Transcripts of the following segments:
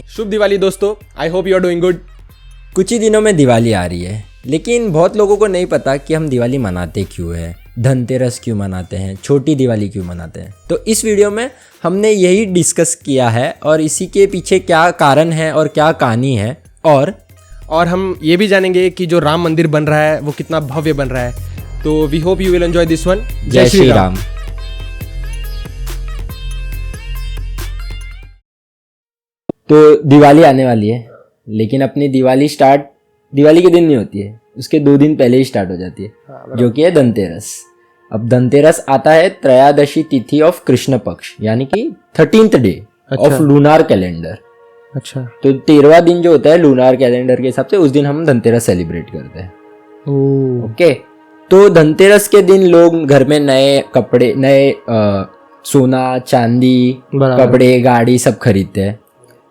शुभ दिवाली दोस्तों, I hope you are doing good. कुछ ही दिनों में दिवाली आ रही है, लेकिन बहुत लोगों को नहीं पता कि हम दिवाली मनाते क्यों हैं, धनतेरस क्यों मनाते हैं, छोटी दिवाली क्यों मनाते हैं। तो इस वीडियो में हमने यही डिस्कस किया है और इसी के पीछे क्या कारण है और क्या कहानी है, और हम ये भी जानेंगे कि जो राम मंदिर बन रहा है वो कितना भव्य बन रहा है। तो we hope you will enjoy this one. जय श्री राम। तो दिवाली आने वाली है, लेकिन अपनी दिवाली स्टार्ट दिवाली के दिन नहीं होती है, उसके 2 दिन पहले ही स्टार्ट हो जाती है, जो कि है धनतेरस। अब धनतेरस आता है त्रयोदशी तिथि ऑफ कृष्ण पक्ष, यानी कि 13th day of lunar calendar. अच्छा, तो 13वां दिन जो होता है लूनार कैलेंडर के हिसाब से, उस दिन हम धनतेरस सेलिब्रेट करते हैं। ओके। तो धनतेरस के दिन लोग घर में नए कपड़े, नए सोना चांदी, कपड़े, गाड़ी सब खरीदते हैं।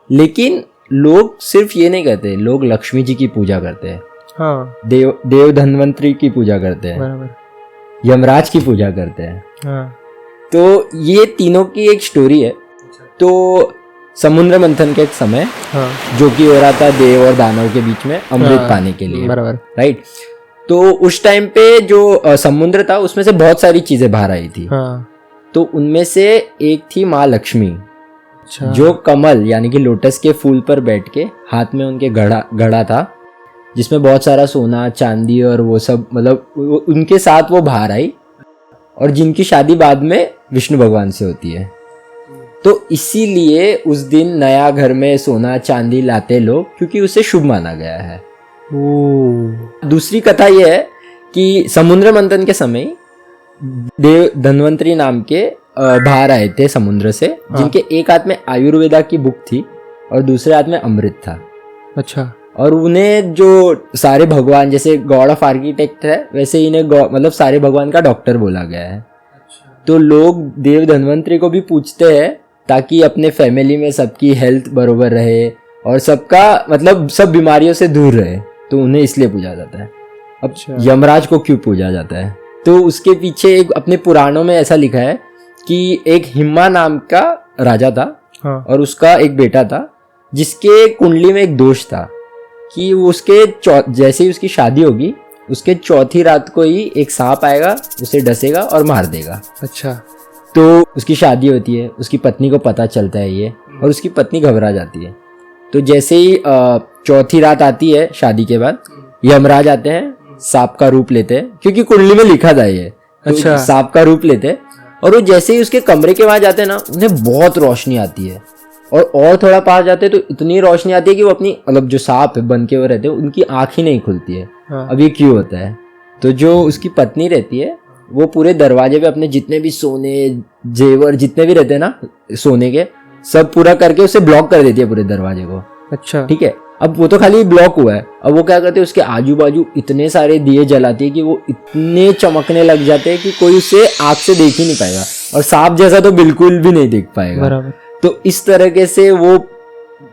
लेकिन लोग सिर्फ ये नहीं करते, लोग लक्ष्मी जी की पूजा करते हैं। हाँ। देव धन्वंतरी की पूजा करते हैं, यमराज की पूजा करते हैं। हाँ। तो ये तीनों की एक स्टोरी है। तो समुद्र मंथन के समय, हाँ, जो कि हो रहा था देव और दानव के बीच में अमृत पाने के लिए, राइट। तो उस टाइम पे जो समुद्र था उसमें से बहुत सारी चीजें बाहर आई थी। हाँ। तो उनमें से एक थी माँ लक्ष्मी, जो कमल यानी कि लोटस के फूल पर बैठ के हाथ में उनके घड़ा था, जिसमें बहुत सारा सोना चांदी और वो सब, मतलब उनके साथ वो बाहर आई, और जिनकी शादी बाद में विष्णु भगवान से होती है। तो इसीलिए उस दिन नया घर में सोना चांदी लाते लोग, क्योंकि उसे शुभ माना गया है। दूसरी कथा यह है कि समुद्र मंथन के समय देव धन्वंतरी नाम के बाहर आए थे समुद्र से, जिनके एक हाथ में आयुर्वेदा की बुक थी और दूसरे हाथ में अमृत था। अच्छा। और उन्हें जो सारे भगवान, जैसे गॉड ऑफ आर्किटेक्ट है वैसे इन्हें मतलब सारे भगवान का डॉक्टर बोला गया है। तो लोग देव धन्वंतरी को भी पूछते हैं ताकि अपने फैमिली में सबकी हेल्थ बरोबर रहे और सबका मतलब सब बीमारियों से दूर रहे, तो उन्हें इसलिए पूजा जाता है। अब यमराज को क्यों पूजा जाता है, तो उसके पीछे एक अपने पुराणों में ऐसा लिखा है कि एक हिम्मा नाम का राजा था। हाँ। और उसका एक बेटा था जिसके कुंडली में एक दोष था कि उसके जैसे ही उसकी शादी होगी, उसके चौथी रात को ही एक सांप आएगा, उसे डसेगा और मार देगा। अच्छा। तो उसकी शादी होती है, उसकी पत्नी को पता चलता है ये, और उसकी पत्नी घबरा जाती है। तो जैसे ही चौथी रात आती है शादी के बाद, यमराज आते हैं, सांप का रूप लेते हैं, क्योंकि कुंडली में लिखा था ये। अच्छा। सांप का रूप लेते हैं, और वो जैसे ही उसके कमरे के वहां जाते हैं ना, उन्हें बहुत रोशनी आती है, और थोड़ा पास जाते हैं तो इतनी रोशनी आती है कि वो अपनी मतलब जो सांप है बन के वो रहते हैं, उनकी आंख ही नहीं खुलती है। हाँ। अब ये क्यों होता है, तो जो उसकी पत्नी रहती है वो पूरे दरवाजे पे अपने जितने भी सोने जेवर जितने भी रहते हैं ना सोने के, सब पूरा करके उसे ब्लॉक कर देती है पूरे दरवाजे को। अच्छा। ठीक है। अब वो तो खाली ब्लॉक हुआ है, अब वो क्या करते हैं, उसके आजू बाजू इतने सारे दिए जलाती है कि वो इतने चमकने लग जाते हैं कि कोई उसे आँख से देख ही नहीं पाएगा, और सांप जैसा तो बिल्कुल भी नहीं देख पाएगा। बराबर। तो इस तरीके से वो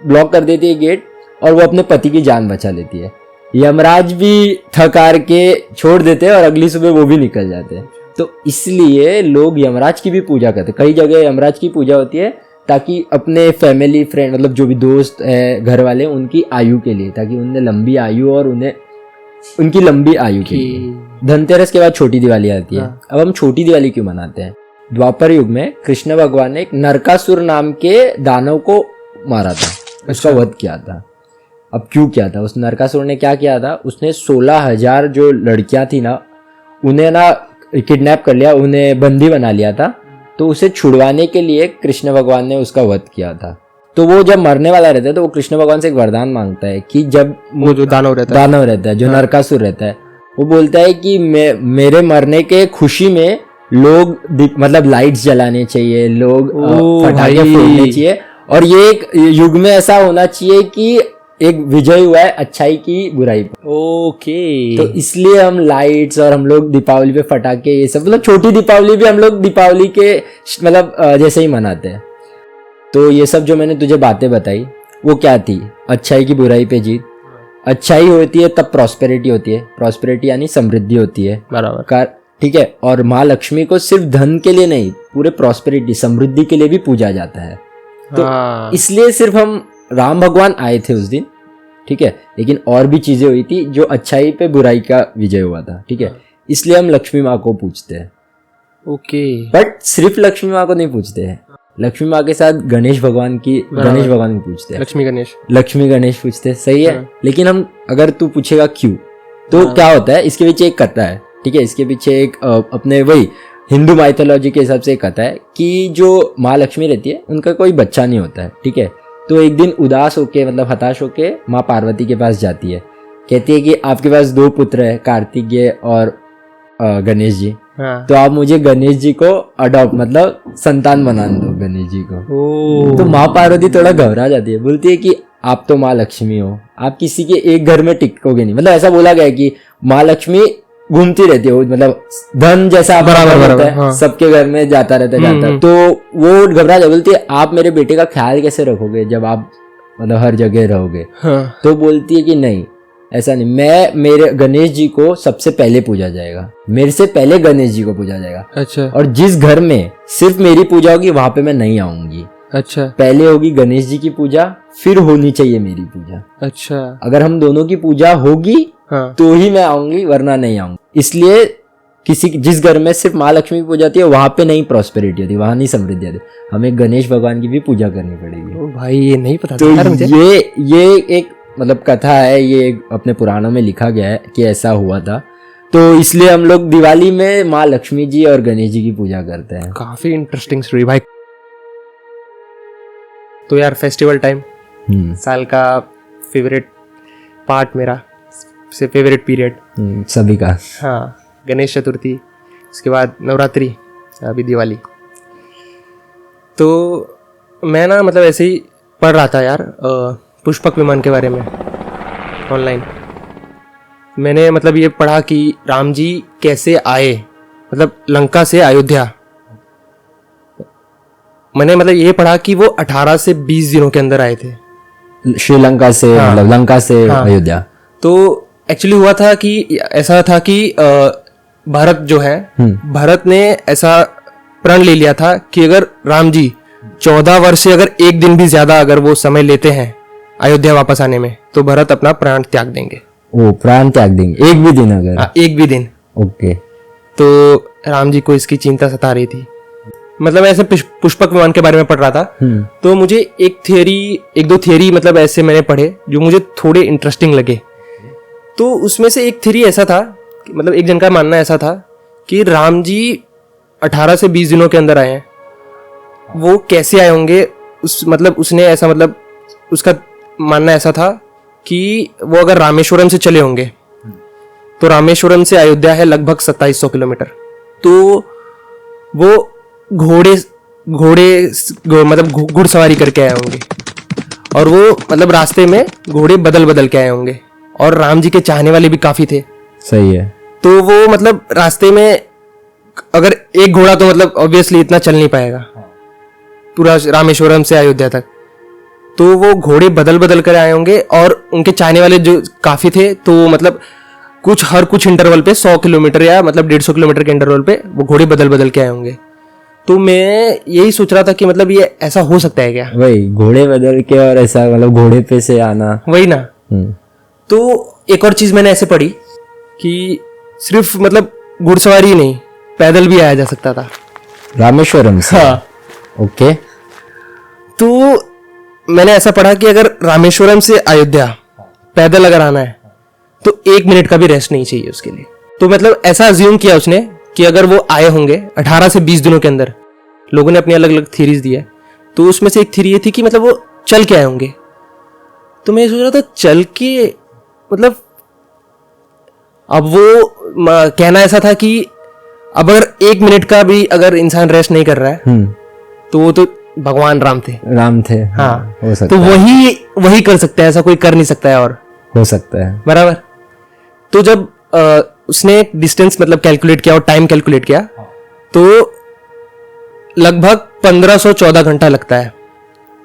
ब्लॉक कर देती है गेट, और वो अपने पति की जान बचा लेती है। यमराज भी थक हार के छोड़ देते हैं और अगली सुबह वो भी निकल जाते हैं। तो इसलिए लोग यमराज की भी पूजा करते हैं। कई जगह यमराज की पूजा होती है ताकि अपने फैमिली फ्रेंड, मतलब जो भी दोस्त है घर वाले, उनकी आयु के लिए, ताकि उन्हें लंबी आयु और उन्हें उनकी लंबी आयु के लिए। धनतेरस के बाद छोटी दिवाली आती है। अब हम छोटी दिवाली क्यों मनाते हैं? द्वापर युग में कृष्ण भगवान ने एक नरकासुर नाम के दानव को मारा था, उसका वध किया था। अब क्यों किया था? उस नरकासुर ने क्या किया था, उसने 16,000 जो लड़कियां थी ना, उन्हें ना किडनैप कर लिया, उन्हें बंदी बना लिया था। तो उसे छुड़वाने के लिए कृष्ण भगवान ने उसका वध किया था। तो वो जब मरने वाला रहता है तो वो कृष्ण भगवान से एक वरदान मांगता है कि जब वो जो दानव रहता है जो नरकासुर रहता है, वो बोलता है कि मेरे मरने के खुशी में लोग मतलब लाइट्स जलाने चाहिए, लोग पटाखे फोड़ने चाहिए, और ये एक युग में ऐसा होना चाहिए कि एक विजय हुआ है अच्छाई की बुराई पर। ओके। तो इसलिए हम लाइट्स और हम लोग दीपावली पे फटाके ये सब, मतलब छोटी दीपावली भी हम लोग दीपावली के मतलब जैसे ही मनाते हैं। तो ये सब जो मैंने तुझे बातें बताई वो क्या थी? अच्छाई की बुराई पे जीत। अच्छाई होती है तब प्रॉस्पेरिटी होती है, प्रॉस्पेरिटी यानी समृद्धि होती है। बराबर। ठीक है। और माँ लक्ष्मी को सिर्फ धन के लिए नहीं, पूरे प्रॉस्पेरिटी समृद्धि के लिए भी पूजा जाता है। तो इसलिए सिर्फ हम राम भगवान आए थे उस दिन, ठीक है, लेकिन और भी चीजें हुई थी जो अच्छाई पे बुराई का विजय हुआ था, ठीक है, इसलिए हम लक्ष्मी माँ को पूजते हैं। ओके। बट सिर्फ लक्ष्मी माँ को नहीं पूजते हैं, लक्ष्मी माँ के साथ गणेश भगवान की पूजते हैं, लक्ष्मी गणेश पूजते हैं, सही है। लेकिन हम, अगर तू पूछेगा क्यों, तो क्या होता है, इसके पीछे एक कथा है, ठीक है, इसके पीछे एक अपने वही हिंदू माइथोलॉजी के हिसाब से एक कथा है कि जो माँ लक्ष्मी रहती है उनका कोई बच्चा नहीं होता है, ठीक है, तो एक दिन उदास होके, मतलब हताश होके माँ पार्वती के पास जाती है, कहती है कि आपके पास 2 पुत्र है, कार्तिकेय और गणेश जी, तो आप मुझे गणेश जी को अडॉप्ट, मतलब संतान बना दो गणेश जी को। तो माँ पार्वती थोड़ा घबरा जाती है, बोलती है कि आप तो माँ लक्ष्मी हो, आप किसी के एक घर में टिकोगे नहीं, मतलब ऐसा बोला गया है कि माँ लक्ष्मी घूमती रहती है, मतलब धन जैसा बराबर होता है, हाँ। सबके घर में जाता रहता तो वो घबरा जाए, बोलती है आप मेरे बेटे का ख्याल कैसे रखोगे जब आप मतलब हर जगह रहोगे, हाँ। तो बोलती है कि नहीं, ऐसा नहीं, मेरे गणेश जी को सबसे पहले पूजा जाएगा, मेरे से पहले गणेश जी को पूजा जाएगा। अच्छा। और जिस घर में सिर्फ मेरी पूजा होगी वहां पे मैं नहीं आऊंगी। अच्छा। पहले होगी गणेश जी की पूजा, फिर होनी चाहिए मेरी पूजा। अच्छा। अगर हम दोनों की पूजा होगी, हाँ। तो ही मैं आऊंगी, वरना नहीं आऊंगी। इसलिए जिस घर में सिर्फ माँ लक्ष्मी की पूजा होती है वहां पे नहीं प्रॉस्पेरिटी होती, वहां नहीं समृद्धि होती, हमें गणेश भगवान की भी पूजा करनी पड़ेगी। ओ भाई, ये नहीं पता तो था मुझे। ये एक मतलब कथा है, ये अपने पुराणों में लिखा गया है कि ऐसा हुआ था, तो इसलिए हम लोग दिवाली में माँ लक्ष्मी जी और गणेश जी की पूजा करते हैं। काफी इंटरेस्टिंग स्टोरी भाई। तो यार फेस्टिवल टाइम, साल का फेवरेट पार्ट, मेरा से फेवरेट पीरियड सभी का, हाँ, गणेश चतुर्थी, उसके बाद नवरात्रि, अभी दिवाली। तो मैं ना मतलब ऐसे ही पढ़ रहा था यार पुष्पक विमान के बारे में ऑनलाइन। मैंने मतलब ये पढ़ा कि राम जी कैसे आए, मतलब लंका से अयोध्या। मैंने मतलब ये पढ़ा कि वो 18 से 20 दिनों के अंदर आए थे श्रीलंका से, हाँ, मतलब लंका से, हाँ, अयोध्या। तो एक्चुअली हुआ था कि ऐसा था कि भरत जो है, भरत ने ऐसा प्रण ले लिया था कि अगर राम जी 14 वर्ष से अगर एक दिन भी ज्यादा अगर वो समय लेते हैं अयोध्या वापस आने में, तो भरत अपना प्राण त्याग देंगे। वो प्राण त्याग देंगे एक भी दिन, अगर एक भी दिन। ओके। तो राम जी को इसकी चिंता सता रही थी। मतलब ऐसे पुष्पक विमान के बारे में पढ़ रहा था, तो मुझे एक दो थियरी मतलब ऐसे मैंने पढ़े जो मुझे थोड़े इंटरेस्टिंग लगे। तो उसमें से एक थियरी ऐसा था, मतलब एक जन का मानना ऐसा था कि राम जी 18 से 20 दिनों के अंदर आए हैं। वो कैसे आए होंगे, उसने ऐसा मतलब उसका मानना ऐसा था कि वो अगर रामेश्वरम से चले होंगे, तो रामेश्वरम से अयोध्या है लगभग 2700 किलोमीटर। तो वो घोड़े मतलब घुड़सवारी करके आए होंगे, और वो मतलब रास्ते में घोड़े बदल के आए होंगे, और राम जी के चाहने वाले भी काफी थे। सही है। तो वो मतलब रास्ते में अगर एक घोड़ा तो मतलब ऑब्वियसली इतना चल नहीं पाएगा पूरा रामेश्वरम से अयोध्या तक, तो वो घोड़े बदल कर आए होंगे, और उनके चाहने वाले जो काफी थे, तो मतलब हर कुछ इंटरवल पे 100 किलोमीटर या मतलब 150 किलोमीटर के इंटरवल पे वो घोड़े बदल के आए होंगे। तो मैं यही सोच रहा था कि मतलब ये ऐसा हो सकता है क्या? वही घोड़े बदल के, और ऐसा मतलब घोड़े पे से आना, वही ना। तो एक और चीज मैंने ऐसे पढ़ी कि सिर्फ मतलब घुड़सवारी नहीं, पैदल भी आया जा सकता था रामेश्वरम से। हाँ। ओके। तो मैंने ऐसा पढ़ा कि अगर रामेश्वरम से अयोध्या पैदल अगर आना है, तो 1 मिनट का भी रेस्ट नहीं चाहिए उसके लिए। तो मतलब ऐसा अज्यूम किया उसने कि अगर वो आए होंगे 18 से 20 दिनों के अंदर, लोगों ने अपनी अलग अलग थियरीज दी है, तो उसमें से एक थियरी ये थी कि मतलब वो चल के आए होंगे। तो मैं सोच रहा था चल के मतलब, अब वो कहना ऐसा था कि अब अगर 1 मिनट का भी अगर इंसान रेस्ट नहीं कर रहा है, तो वो तो भगवान राम थे। हाँ, हो सकता तो है। वही कर सकता है, ऐसा कोई कर नहीं सकता है, और हो सकता है बराबर। तो जब उसने डिस्टेंस मतलब कैलकुलेट किया और टाइम कैलकुलेट किया, तो लगभग 1514 घंटा लगता है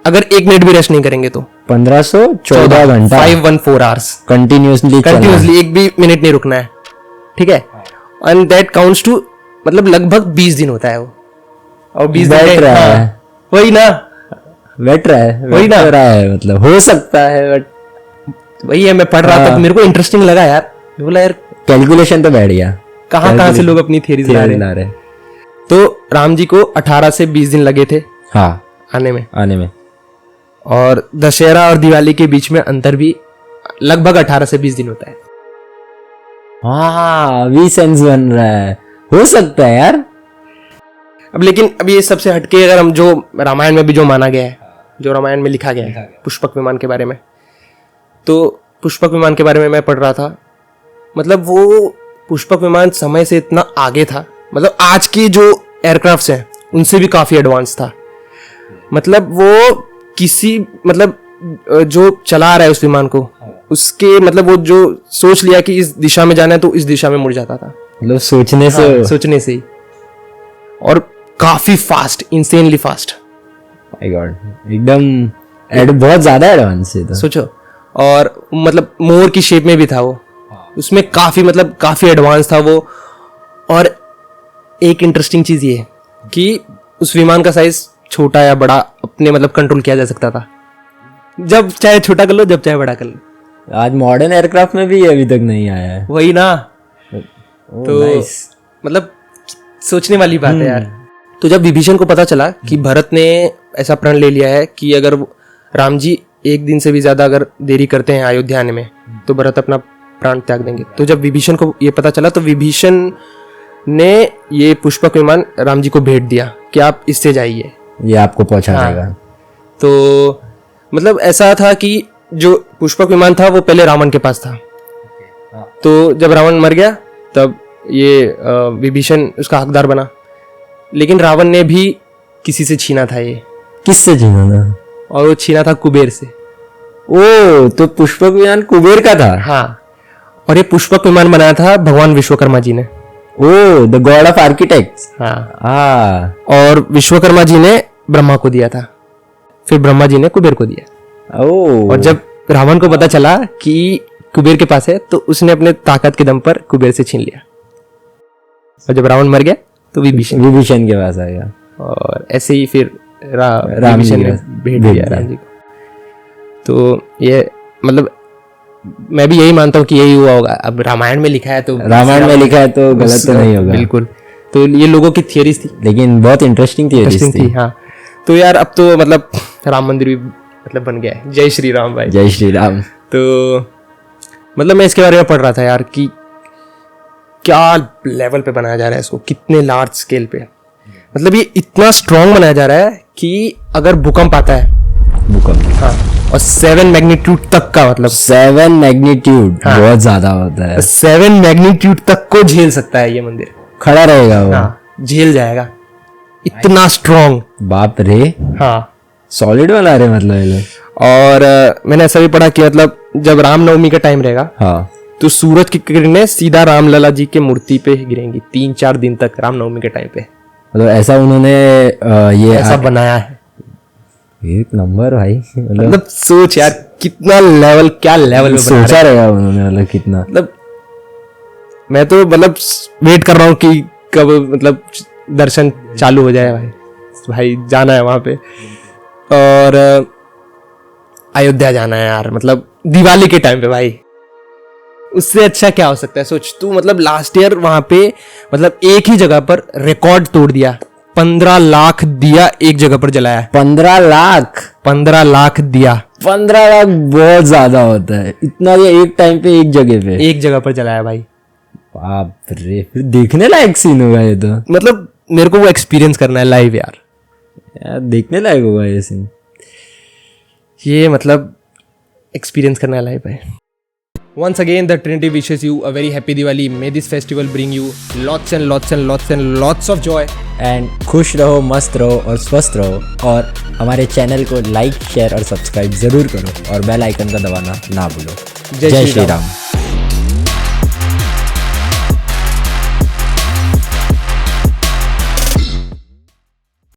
अगर 1 मिनट भी रेस्ट नहीं करेंगे तो। 1514 घंटा, 514 आवर्स कंटिन्यूअसली, एक भी मिनट नहीं रुकना है, ठीक है। एंड दैट काउंट्स टू मतलब लगभग 20 दिन होता है वो, और 20 दिन रहा है। वही ना। बैठ रहा है, वही ना। बैठ रहा है, मतलब हो सकता है, बट वही है, मैं पढ़ रहा था तो मेरे को इंटरेस्टिंग लगा यार। मैं बोला यार कैलकुलेशन तो बैठ गया, कहाँ से लोग अपनी थियरीज ला रहे हैं। ला रहे। तो राम जी को 18 से 20 दिन लगे थे हाँ आने में, और दशहरा और दिवाली के बीच में अंतर भी लगभग 18 से 20 दिन होता है। हाँ अभी सेंस बन रहा है, हो सकता है यार। अब लेकिन अब ये सबसे हटके अगर हम जो रामायण में भी जो माना गया है, जो रामायण में लिखा गया है पुष्पक विमान के बारे में, तो पुष्पक विमान के बारे में मैं पढ़ रहा था, मतलब वो पुष्पक विमान समय से इतना आगे था, मतलब आज की जो एयरक्राफ्ट्स हैं उनसे भी काफी एडवांस था। मतलब वो किसी मतलब जो चला रहा है उस विमान को, उसके मतलब वो जो सोच लिया कि इस दिशा में जाना है तो इस दिशा में मुड़ जाता था, मतलब सोचने से ही, और काफी fast, insanely fast. My God, एकदम बहुत ज्यादा एडवांस है तो। सोचो, और मतलब मोर की शेप में भी था वो, उसमें काफी एडवांस था वो। और एक इंटरेस्टिंग चीज ये कि उस विमान का साइज छोटा या बड़ा अपने मतलब कंट्रोल किया जा सकता था, जब चाहे छोटा कर लो, जब चाहे बड़ा कर लो। आज मॉडर्न एयरक्राफ्ट में भी अभी तक नहीं आया है। वही ना, तो nice. मतलब सोचने वाली बात है यार। तो जब विभीषण को पता चला कि भरत ने ऐसा प्रण ले लिया है कि अगर राम जी एक दिन से भी ज्यादा अगर देरी करते हैं अयोध्या आने में तो भरत अपना प्राण त्याग देंगे, तो जब विभीषण को ये पता चला तो विभीषण ने ये पुष्पक विमान राम जी को भेंट दिया कि आप इससे जाइए, ये आपको पहुंचा देगा। तो मतलब ऐसा था कि जो पुष्पक विमान था वो पहले रावण के पास था, तो जब रावण मर गया तब ये विभीषण उसका हकदार बना, लेकिन रावण ने भी किसी से छीना था ये। किससे छीना था? और वो छीना था कुबेर से। ओ, तो पुष्पक विमान कुबेर का था? हाँ, और ये पुष्पक विमान बनाया था भगवान विश्वकर्मा जी ने। ओ, द गॉड ऑफ आर्किटेक्ट्स। हाँ, और विश्वकर्मा जी ने ब्रह्मा को दिया था, फिर ब्रह्मा जी ने कुबेर को दिया। और जब रावण को पता चला कि कुबेर के पास है तो उसने अपने ताकत के दम पर कुबेर से छीन लिया, और जब रावण मर गया तो विभीषण के पास आ गया, और ऐसे ही फिर राम जी ने भेंट दिया राम जी को। तो ये मतलब मैं भी यही मानता हूँ कि यही हुआ होगा। अब रामायण में लिखा है तो गलत तो नहीं होगा, बिल्कुल। तो ये लोगों की थियरीज थी, लेकिन बहुत इंटरेस्टिंग थी। हाँ, तो यार अब तो मतलब राम मंदिर भी मतलब बन गया है। जय श्री राम भाई, जय श्री राम। तो मतलब मैं इसके बारे में पढ़ रहा था यार कि क्या लेवल पे बनाया जा रहा है इसको, कितने लार्ज स्केल पे, मतलब ये इतना स्ट्रॉन्ग बनाया जा रहा है कि अगर भूकंप आता है, हाँ, और 7 मैग्नीट्यूड तक का, मतलब 7 मैग्नीट्यूड बहुत ज्यादा होता है, 7 मैग्नीट्यूड तक को झेल सकता है ये मंदिर, खड़ा रहेगा वो। हाँ, झेल जाएगा, इतना स्ट्रॉन्ग। बाप रे, हाँ, सॉलिड बना रहे मतलब ये लोग। और मैंने ऐसा भी पढ़ा कि मतलब जब रामनवमी का टाइम रहेगा, हाँ, तो सूरज की किरणें सीधा रामलला जी के मूर्ति पे ही गिरेंगी 3-4 दिन तक रामनवमी के टाइम पे। मतलब ऐसा उन्होंने ये ऐसा बनाया है। एक नंबर भाई, मतलब सोच यार कितना लेवल, क्या लेवल में सोचा रहेगा उन्होंने, मतलब कितना, मतलब मैं तो मतलब वेट कर रहा हूँ कि कब मतलब दर्शन चालू हो जाए भाई जाना है वहां पे, और अयोध्या जाना है यार, मतलब दिवाली के टाइम पे भाई, उससे अच्छा क्या हो सकता है। सोच तू, मतलब लास्ट ईयर वहां पे मतलब एक ही जगह पर रिकॉर्ड तोड़ दिया, 15 लाख दिया एक जगह पर जलाया। 15 लाख दिया। 15 लाख बहुत ज्यादा होता है, इतना ये एक टाइम पे एक जगह पर जलाया भाई। बाप रे, फिर देखने लायक सीन होगा ये तो, मतलब मेरे को वो एक्सपीरियंस करना है लाइव यार, देखने लायक होगा ये सीन, ये मतलब एक्सपीरियंस करना है लाइव भाई। Once again, the Trinity wishes you a very happy Diwali. May this festival bring you lots and lots and lots and lots of joy. And खुश रहो, मस्त रहो और स्वस्थ रहो, और हमारे चैनल को लाइक, शेयर और सब्सक्राइब जरूर करो, और बेल आइकन का दबाना ना भूलो। जय श्री राम।